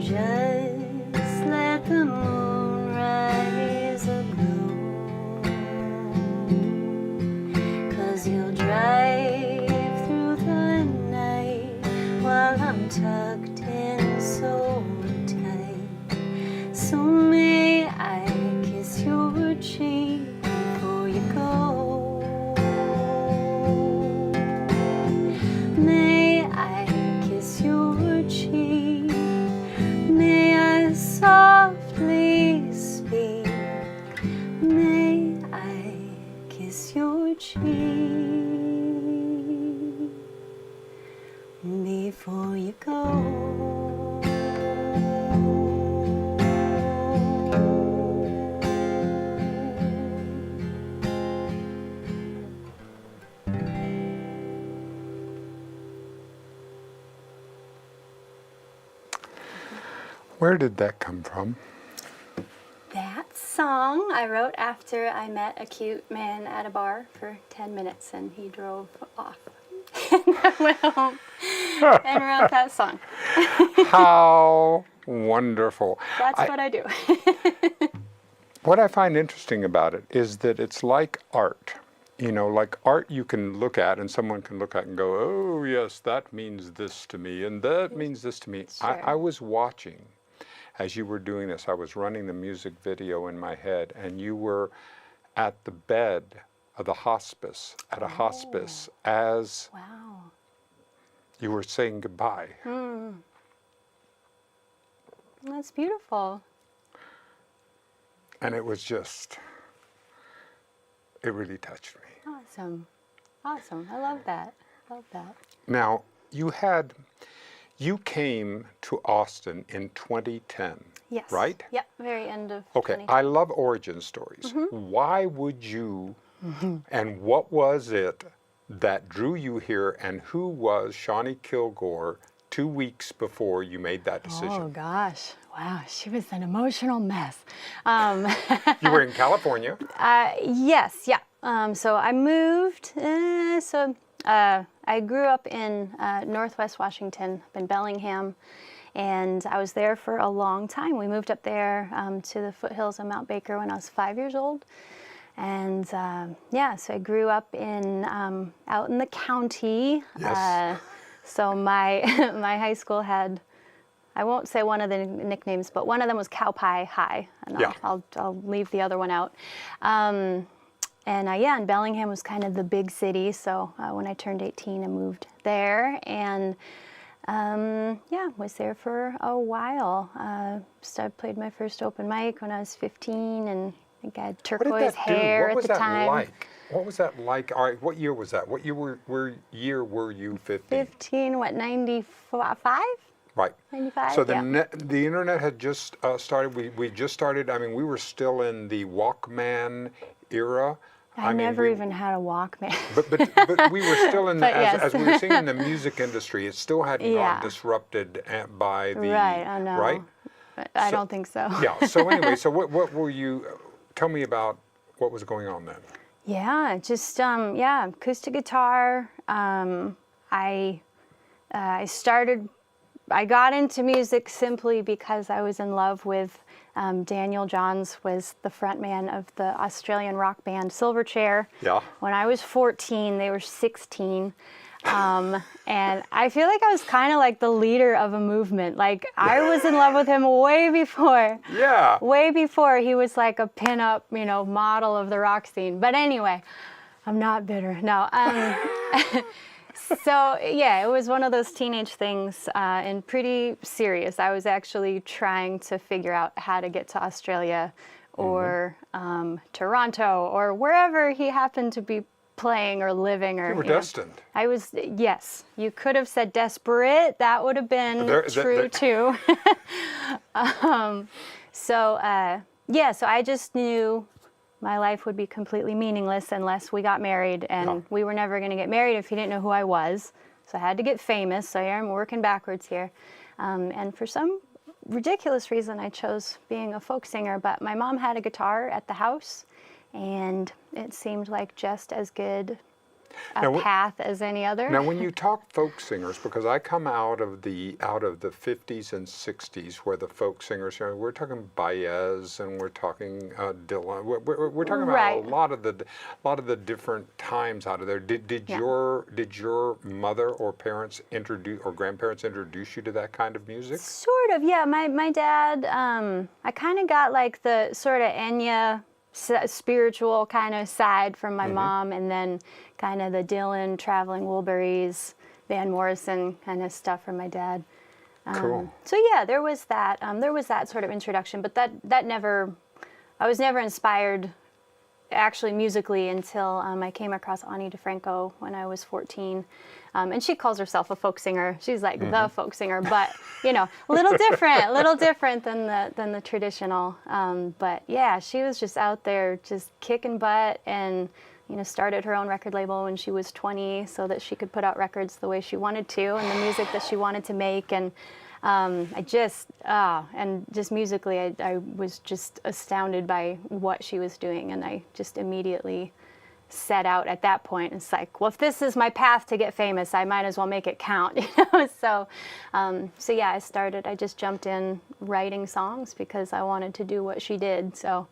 Just let the moon rise aglow, 'cause you'll drive through the night while I'm tucked in so tight. So may I kiss your cheek before you go? May I kiss your cheek? May I softly speak? May I kiss your cheek before you go? Where did that come from? That song I wrote after I met a cute man at a bar for 10 minutes and he drove off. And I went home and wrote that song. How wonderful. That's what I do. What I find interesting about it is that it's like art. You know, like art you can look at and someone can look at and go, oh yes, that means this to me and that means this to me. Sure. I was watching as you were doing this. I was running the music video in my head and you were at the bed of the hospice, at a hospice, as Wow. you were saying goodbye. That's beautiful. And it was just, it really touched me. Awesome. Awesome. I love that. Love that. Now, you came to Austin in 2010, Yes. right? Yep. Very end of Okay, 2010. I love origin stories. Why would you, and what was it that drew you here, and who was Shawnee Kilgore 2 weeks before you made that decision? Oh gosh. Wow. She was an emotional mess. You were in California. Yes. Yeah. So I moved. I grew up in Northwest Washington, up in Bellingham, and I was there for a long time. We moved up there to the foothills of Mount Baker when I was 5 years old. And yeah, so I grew up in out in the county. Yes. So my my high school had, I won't say one of the nicknames, but one of them was Cow Pie High, and Yeah. I'll leave the other one out. And Bellingham was kind of the big city. So when I turned 18, I moved there, and was there for a while. So I played my first open mic when I was 15, and I think I had turquoise hair at the time. What was that like? All right, what year was that? What year were you 15? 15, what, 95? Right. 95, So yeah. the internet had just started. We just started. I mean, we were still in the Walkman era. I never even had a Walkman. But we were still in the, as we were seeing in the music industry, it still hadn't gone disrupted by the Right, I know. right. I don't think so. Yeah. So anyway, so what were you? Tell me about what was going on then. Yeah, just acoustic guitar. I got into music simply because I was in love with Daniel Johns, was the frontman of the Australian rock band Silverchair. Yeah. When I was 14, they were 16. And I feel like I was kind of like the leader of a movement. Like I was in love with him way before. Yeah. Way before he was like a pinup, model of the rock scene. But anyway, I'm not bitter. No. So yeah, it was one of those teenage things, and pretty serious. I was actually trying to figure out how to get to Australia or Toronto or wherever he happened to be playing or living. Or You were destined. I was, yes. You could have said desperate. That would have been true too. So I just knew my life would be completely meaningless unless we got married, and we were never going to get married if he didn't know who I was. So I had to get famous. So here I'm working backwards here. And for some ridiculous reason, I chose being a folk singer, but my mom had a guitar at the house, and it seemed like just as good path as any other. Now, when you talk folk singers, because I come out of the 50s and 60s, where the folk singers, we're talking Baez and we're talking Dylan. We're talking about Right. a lot of the different times out of there. Did Yeah. your mother or parents or grandparents introduce you to that kind of music? Sort of, yeah. My dad, I kind of got like the sort of Enya spiritual kind of side from my mom, and then kind of the Dylan, Traveling Wilburys, Van Morrison kind of stuff from my dad. Cool. So yeah, there was that. There was that sort of introduction, but that never. I was never inspired, actually musically, until I came across Ani DeFranco when I was 14. And she calls herself a folk singer. She's like the folk singer, but a little different than the traditional. But yeah, she was just out there just kicking butt, and started her own record label when she was 20 so that she could put out records the way she wanted to and the music that she wanted to make. And just musically, I was just astounded by what she was doing, and I just immediately set out at that point. It's like, well, if this is my path to get famous, I might as well make it count. So yeah, I just jumped in writing songs because I wanted to do what she did. So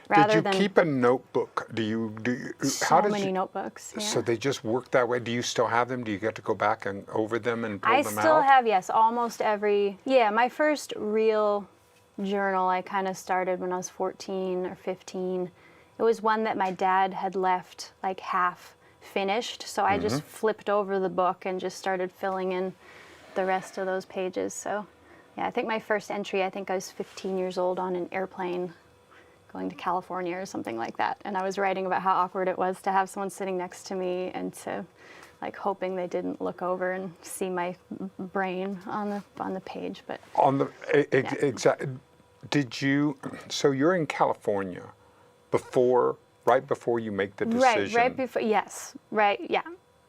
rather Did you than keep a notebook? Do you so many notebooks. Yeah. So they just work that way. Do you still have them? Do you get to go back and over them and pull I them out? still have, yes, almost every. Yeah, my first real journal I kind of started when I was 14 or 15. It was one that my dad had left like half finished, so I just flipped over the book and just started filling in the rest of those pages. So yeah, I think my first entry, I was 15 years old on an airplane going to California or something like that, and I was writing about how awkward it was to have someone sitting next to me and to like hoping they didn't look over and see my brain on the page. But on the Yeah. exact. Did you? So you're in California right before you make the decision. right before, yes, right, yeah.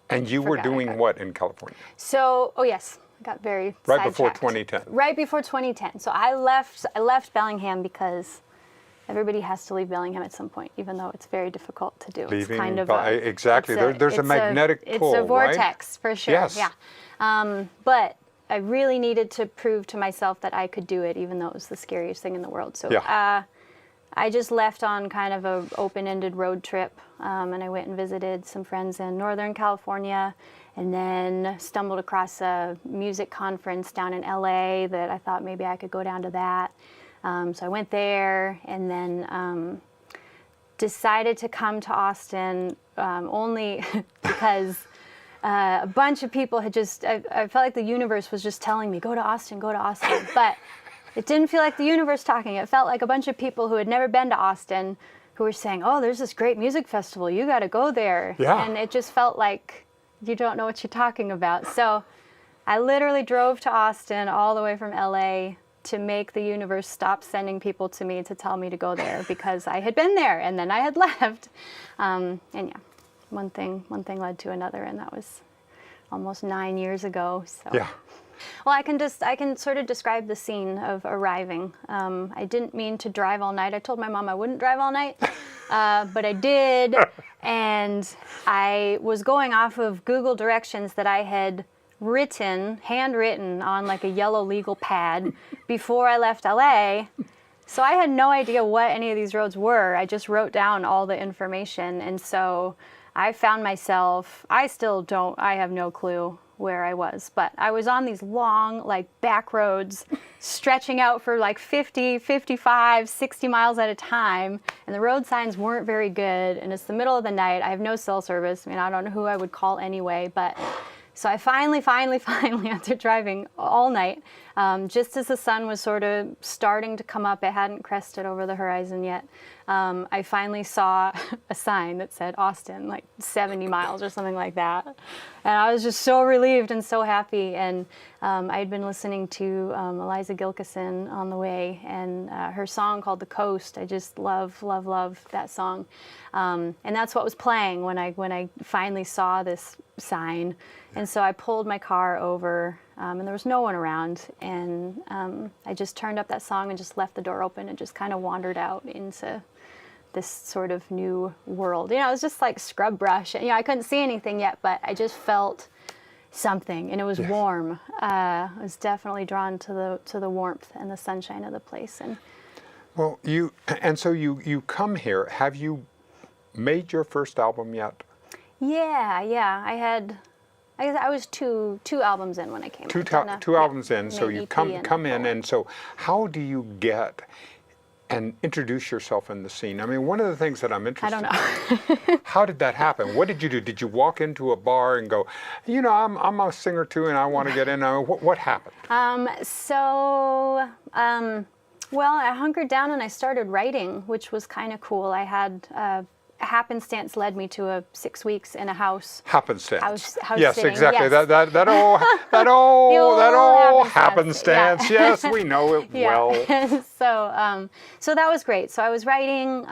And you were Forgot I doing got- what in California? So, oh yes, I got very Right before sidetracked. 2010. Right before 2010. So I left Bellingham because everybody has to leave Bellingham at some point, even though it's very difficult to do. Leaving it's kind of exactly. There's a magnetic pull, It's a right? vortex for sure. Yes. Yeah. But I really needed to prove to myself that I could do it, even though it was the scariest thing in the world. So Yeah. I just left on kind of a open-ended road trip, and I went and visited some friends in Northern California, and then stumbled across a music conference down in LA that I thought maybe I could go down to that. So I went there, and then decided to come to Austin only because a bunch of people had I felt like the universe was just telling me, go to Austin, but it didn't feel like the universe talking. It felt like a bunch of people who had never been to Austin who were saying, oh, there's this great music festival, you got to go there. Yeah. And it just felt like you don't know what you're talking about. So I literally drove to Austin all the way from LA to make the universe stop sending people to me to tell me to go there, because I had been there and then I had left. And yeah, one thing led to another, and that was almost 9 years ago. So. Yeah. Well, I can sort of describe the scene of arriving. I didn't mean to drive all night. I told my mom I wouldn't drive all night, but I did. And I was going off of Google directions that I had handwritten on like a yellow legal pad before I left LA. So I had no idea what any of these roads were. I just wrote down all the information. And so I found myself, I have no clue where I was, but I was on these long, like, back roads stretching out for like 50, 55, 60 miles at a time, and the road signs weren't very good, and it's the middle of the night. I have no cell service. I mean, I don't know who I would call anyway, but so I finally, after driving all night, just as the sun was sort of starting to come up, it hadn't crested over the horizon yet, I finally saw a sign that said Austin, like 70 miles or something like that. And I was just so relieved and so happy. And I had been listening to Eliza Gilkison on the way, and her song called The Coast. I just love that song. And that's what was playing when I finally saw this sign. And so I pulled my car over, and there was no one around. And I just turned up that song and just left the door open and just kind of wandered out into this sort of new world. You know, it was just like scrub brush. You know, I couldn't see anything yet, but I just felt something, and it was warm. I was definitely drawn to the warmth and the sunshine of the place. And well, so you come here. Have you made your first album yet? Yeah. I was two albums in when I came. Two albums in, so you EP come in, and so how do you get and introduce yourself in the scene? I mean, one of the things that I'm interested in. I don't know. How did that happen? What did you do? Did you walk into a bar and go, you know, I'm a singer too, and I want to get in? What happened? Well, I hunkered down and I started writing, which was kind of cool. I had happenstance led me to 6 weeks in a house. Happenstance. House yes, sitting. exactly. Yes. That all happenstance. Yeah. Yes, we know it well. So that was great. So I was writing.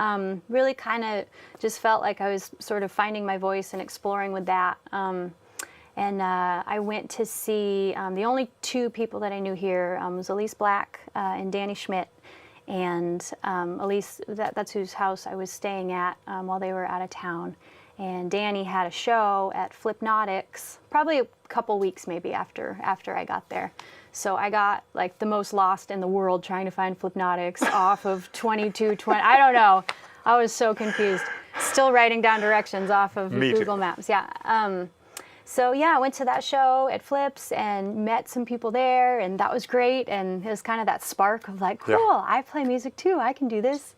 Really, kind of just felt like I was sort of finding my voice and exploring with that. And I went to see the only two people that I knew here was Elise Black and Danny Schmidt. And Elise, that's whose house I was staying at while they were out of town. And Danny had a show at Flipnotics, probably a couple weeks maybe after I got there. So I got like the most lost in the world trying to find Flipnotics off of 2220. I don't know. I was so confused. Still writing down directions off of Google Maps. Yeah. So yeah, I went to that show at Flips and met some people there, and that was great. And it was kind of that spark of like, cool, I play music too. I can do this.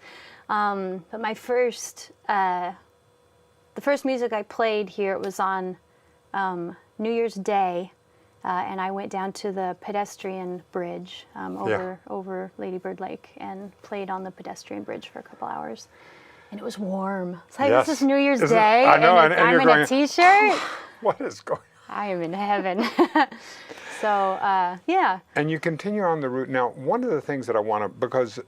But my the first music I played here, it was on New Year's Day, and I went down to the pedestrian bridge over Lady Bird Lake and played on the pedestrian bridge for a couple hours. And it was warm. It's like, this is New Year's Day, I know, and I'm you're in going, a t-shirt. What is going on? I am in heaven. So, yeah. And you continue on the route. Now, one of the things that I want to, because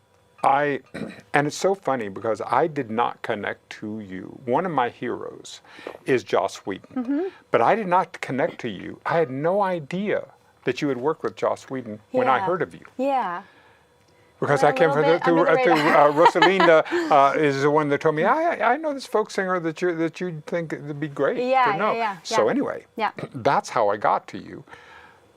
and it's so funny because I did not connect to you. One of my heroes is Joss Whedon, but I did not connect to you. I had no idea that you had worked with Joss Whedon when I heard of you. Yeah. Because I came from Rosalinda is the one that told me, I know this folk singer that you think would be great to know. So anyway, that's how I got to you.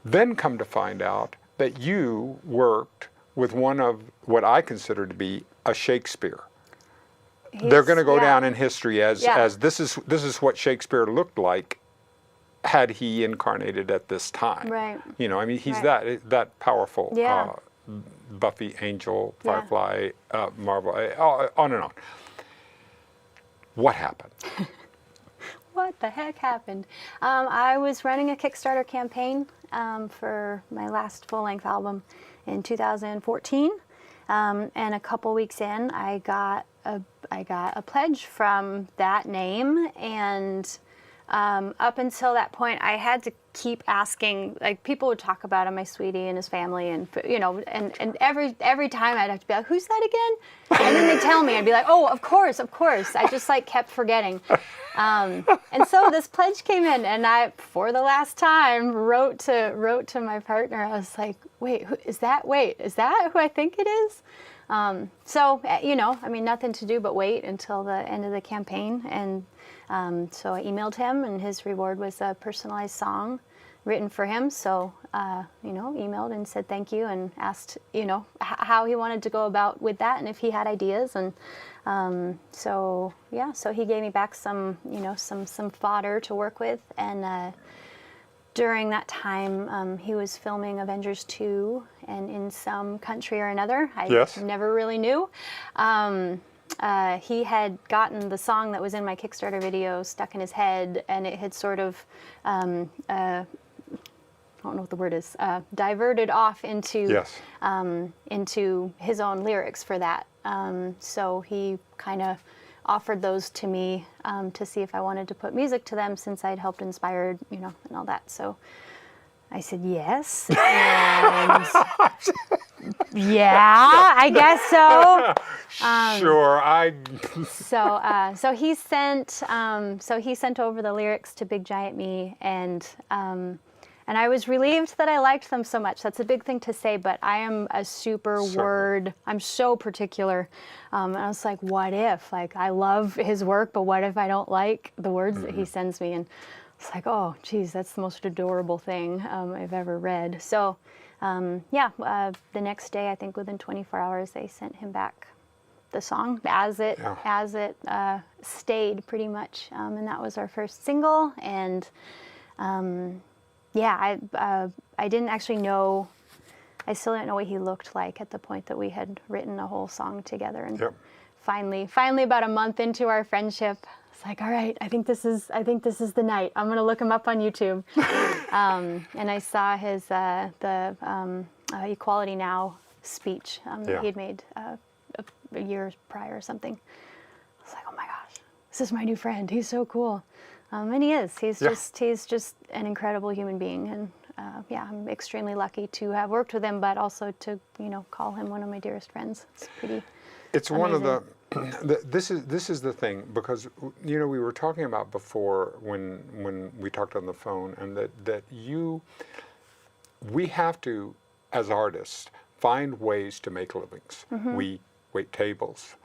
Then come to find out that you worked with one of what I consider to be a Shakespeare. They're going to go down in history as this is what Shakespeare looked like had he incarnated at this time. Right. You know, I mean, he's that powerful. Buffy, Angel, Firefly, Marvel, on and on. What happened? What the heck happened? I was running a Kickstarter campaign for my last full-length album in 2014, and a couple weeks in, I got a pledge from that name, and up until that point, I had to keep asking. Like, people would talk about my sweetie and his family, and you know, and every time I'd have to be like, "Who's that again?" And then they'd tell me, I'd be like, "Oh, of course." I just like kept forgetting. And so this pledge came in, and I, for the last time, wrote to my partner. I was like, "Wait, who is that? Wait, is that who I think it is?" So, you know, I mean, nothing to do but wait until the end of the campaign. And so I emailed him, and his reward was a personalized song written for him. So, you know, emailed and said thank you, and asked, you know, how he wanted to go about with that and if he had ideas. And so, yeah, so he gave me back some, you know, some fodder to work with. And during that time, he was filming Avengers 2, and in some country or another, I never really knew. He had gotten the song that was in my Kickstarter video stuck in his head, and it had sort of, I don't know what the word is, diverted off into his own lyrics for that. So he kind of offered those to me to see if I wanted to put music to them, since I'd helped inspire, you know, and all that. So I said yes, and yeah, I guess so. Sure, So he sent over the lyrics to Big Giant Me, and And I was relieved that I liked them so much. That's a big thing to say, but I am a super Certainly. I'm so particular. And I was like, what if? Like, I love his work, but what if I don't like the words that he sends me? And it's like, oh, geez, that's the most adorable thing I've ever read. So, the next day, I think within 24 hours, they sent him back the song as it stayed pretty much, and that was our first single. And I didn't actually know. I still didn't know what he looked like at the point that we had written a whole song together. And finally, about a month into our friendship, it's like, all right, I think this is the night. I'm gonna look him up on YouTube. And I saw his Equality Now speech that he had made a year prior or something. I was like, oh my gosh, this is my new friend. He's so cool. And he is. He's just an incredible human being. And I'm extremely lucky to have worked with him, but also to call him one of my dearest friends. It's pretty. It's amazing. one of the. This is the thing, because we were talking about before when we talked on the phone, and that we have to, as artists, find ways to make livings. We wait tables,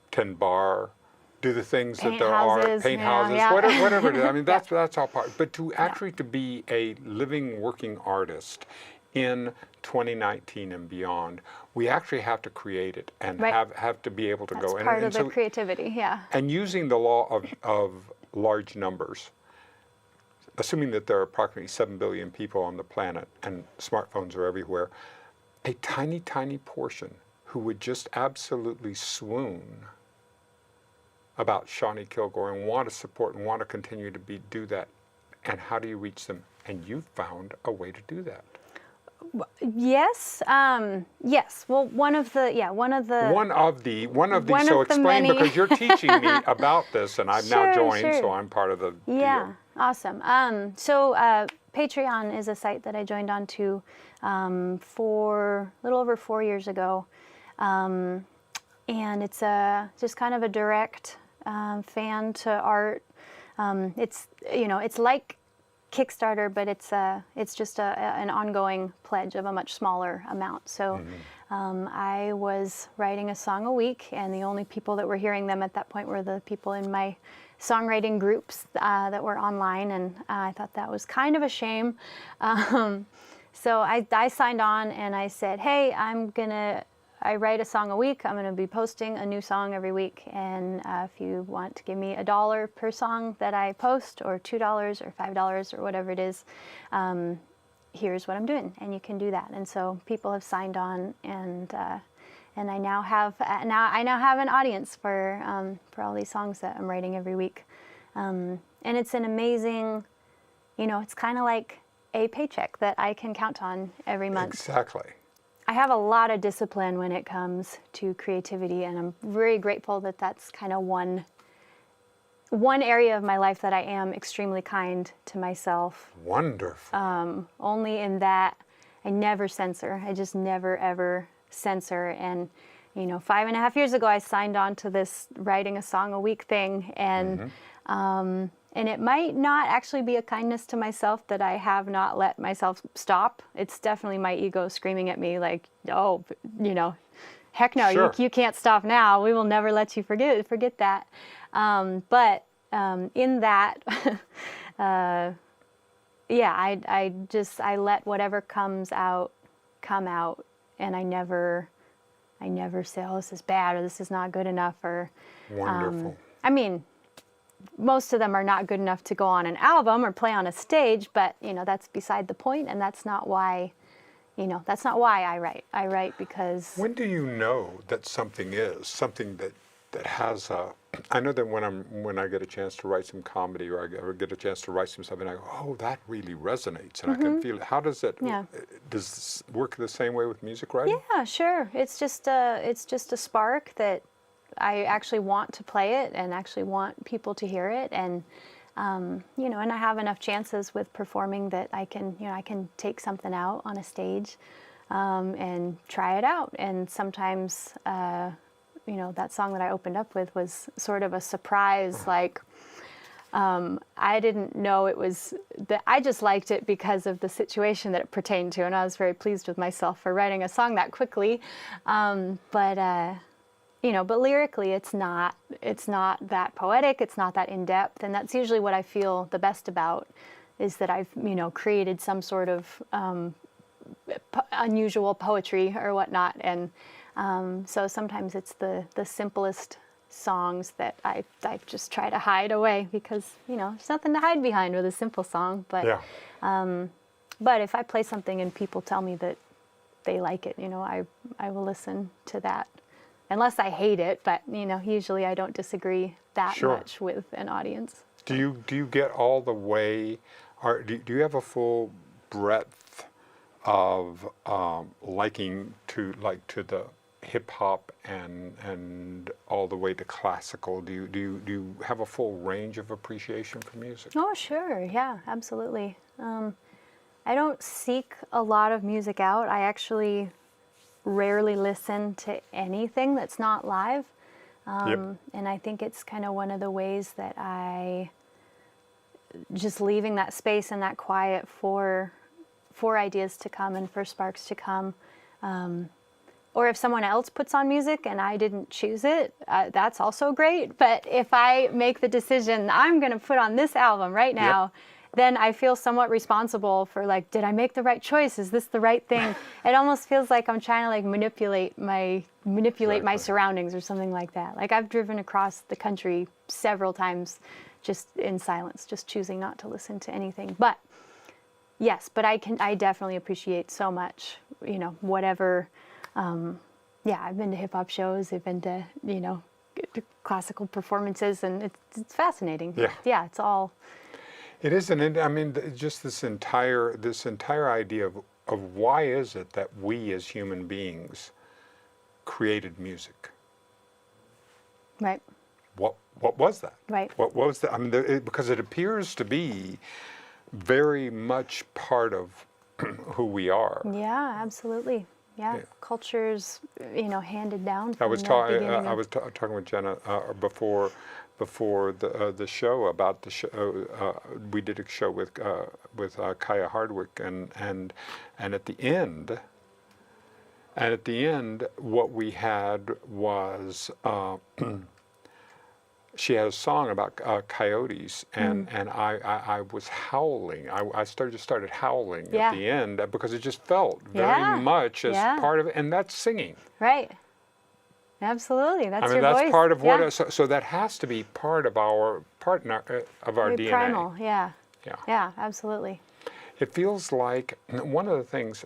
tend bar, do the things Paint that there houses, are, paint yeah, houses, yeah. whatever it is. I mean, that's all part. But to actually to be a living, working artist in 2019 and beyond, we actually have to create it and have to be able to go. That's part of the creativity, yeah. And using the law of large numbers, assuming that there are approximately 7 billion people on the planet and smartphones are everywhere, a tiny, tiny portion who would just absolutely swoon about Shawnee Kilgore and want to support and want to continue to do that. And how do you reach them? And you found a way to do that. Yes. Yes. Well, one of the. So explain, many. because you're teaching me about this, and I've now joined, Sure. so I'm part of the Yeah. deal. Awesome. So Patreon is a site that I joined onto for a little over 4 years ago, and it's just kind of a direct fan to art. It's like Kickstarter, but it's just an ongoing pledge of a much smaller amount. So I was writing a song a week, and the only people that were hearing them at that point were the people in my songwriting groups that were online, and I thought that was kind of a shame. So I signed on, and I said, hey, I write a song a week. I'm going to be posting a new song every week. And if you want to give me $1 per song that I post, or $2 or $5 or whatever it is, here's what I'm doing. And you can do that. And so people have signed on, and I now have an audience for all these songs that I'm writing every week. And it's an amazing, it's kind of like a paycheck that I can count on every month. Exactly. I have a lot of discipline when it comes to creativity, and I'm very grateful that that's kind of one area of my life that I am extremely kind to myself. Wonderful. Only in that I never censor. I just never, ever censor. And, 5.5 years ago, I signed on to this writing a song a week thing, and it might not actually be a kindness to myself that I have not let myself stop. It's definitely my ego screaming at me like, oh, heck no, Sure. you can't stop now. We will never let you forget that. But in that, I let whatever comes out come out, and I never say, oh, this is bad, or this is not good enough, or Wonderful. Most of them are not good enough to go on an album or play on a stage, but that's beside the point, and that's not why I write. I write because. When do you know that something is something that has a? I know that when I get a chance to write some comedy, or I get a chance to write some stuff, and I go, oh, that really resonates, and I can feel it. How does it? Yeah. Does it work the same way with music writing? Yeah, sure. It's just a spark that I actually want to play it and actually want people to hear it, and and I have enough chances with performing that I can take something out on a stage and try it out. And sometimes that song that I opened up with was sort of a surprise, like, I didn't know it was that. I just liked it because of the situation that it pertained to, and I was very pleased with myself for writing a song that quickly. But lyrically, it's not that poetic. It's not that in depth, and that's usually what I feel the best about, is that I've created some sort of unusual poetry or whatnot, and so sometimes it's the simplest songs that I just try to hide away, because there's nothing to hide behind with a simple song. But Yeah. but if I play something and people tell me that they like it, I will listen to that, unless I hate it. But usually I don't disagree that Sure. much with an audience. Do you get all the way, or do you have a full breadth of liking to the hip hop and all the way to classical? Do you have a full range of appreciation for music? Oh, sure. Yeah, absolutely. I don't seek a lot of music out. I actually rarely listen to anything that's not live. Yep. And I think it's kind of one of the ways that I just leaving that space and that quiet for ideas to come and for sparks to come. Or if someone else puts on music and I didn't choose it, that's also great. But if I make the decision, I'm going to put on this album right now, Yep. then I feel somewhat responsible for, did I make the right choice? Is this the right thing? It almost feels like I'm trying to manipulate my Exactly. surroundings or something like that. I've driven across the country several times just in silence, just choosing not to listen to anything. But yes, but I definitely appreciate so much, whatever. I've been to hip hop shows. I've been to, to classical performances, and it's fascinating. Yeah. Yeah, it's all. It is just this entire idea of why is it that we as human beings created music? Right. What was that? Right. What was that? Because it appears to be very much part of who we are. Yeah, absolutely. Yeah, Yeah. cultures, handed down. I From was the talking. beginning I of- was talking with Jenna before the show about the show. We did a show with Kaya Hardwick, and at the end. And at the end, what we had was she had a song about coyotes, and I was howling. I started howling Yeah. at the end, because it just felt very Yeah. much as Yeah. part of it, and that's singing. Right. Absolutely. That's your that's voice. part of what. Yeah. So that has to be part of our Very DNA. primal. Yeah. Yeah. Yeah, absolutely. It feels like one of the things.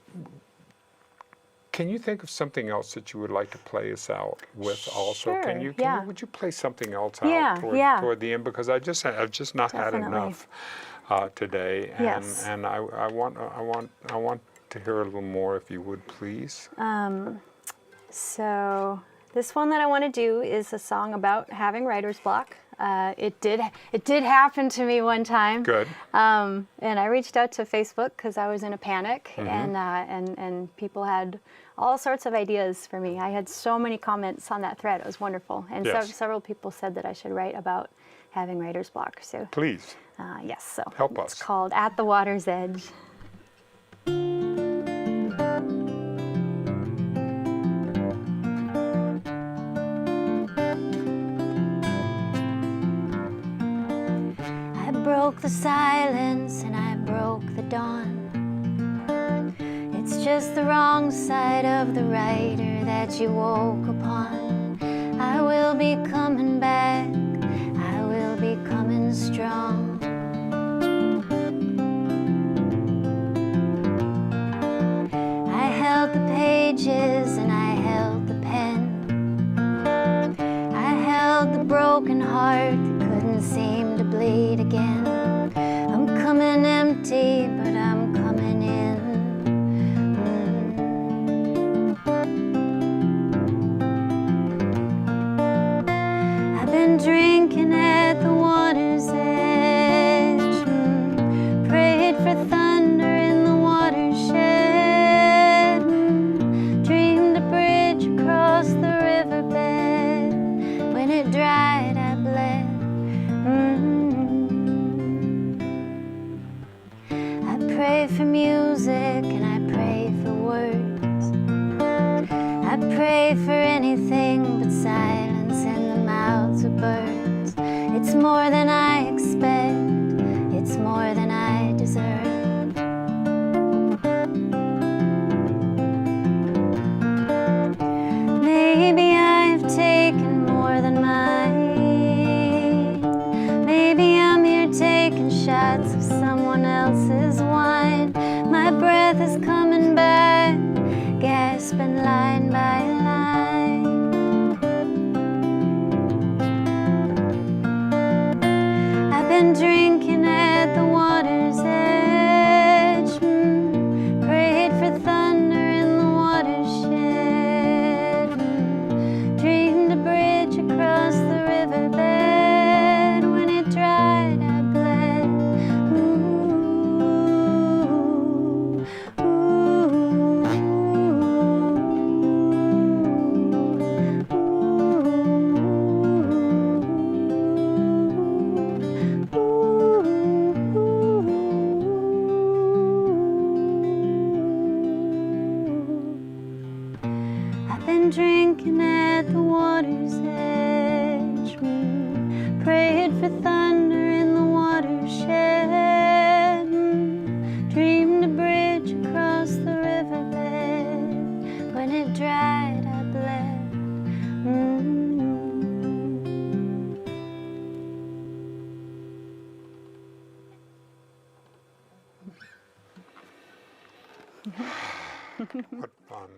Can you think of something else that you would like to play us out with? Also, Sure, can you? yeah. Would you play something else out Yeah, toward the end? Because I've just not had Definitely. enough today, and Yes. I want to hear a little more, if you would, please. So this one that I want to do is a song about having writer's block. It did happen to me one time. Good. And I reached out to Facebook because I was in a panic, Mm-hmm. and people had all sorts of ideas for me. I had so many comments on that thread. It was wonderful, and Yes. several people said that I should write about having writer's block. So Please. yes, so Help it's us. called "At the Water's Edge." I broke the silence and I broke the dawn. It's just the wrong side of the writer that you woke upon. I will be coming back, I will be coming strong. I held the pages and I held the pen. I held the broken heart that couldn't seem to bleed again. I'm coming empty, but I'm coming in. I've been drinking at the water's edge, prayed for thunder in the watershed, dreamed a bridge across the riverbed. When it dried, I bled. I pray for anything but silence in the mouths of birds. It's more than I expect, it's more than I deserve. Maybe I've taken more than mine. Maybe I'm here taking shots of someone else's wine. My breath is coming back, gasping line by line. I've been drinking at the water's edge, prayed for thunder in the watershed, dreamed a bridge across the riverbed. When it dried, I bled. I've been drinking at the water's edge, prayed for thunder in the watershed, dreamed a bridge across the riverbed. When it dried, I bled. What fun.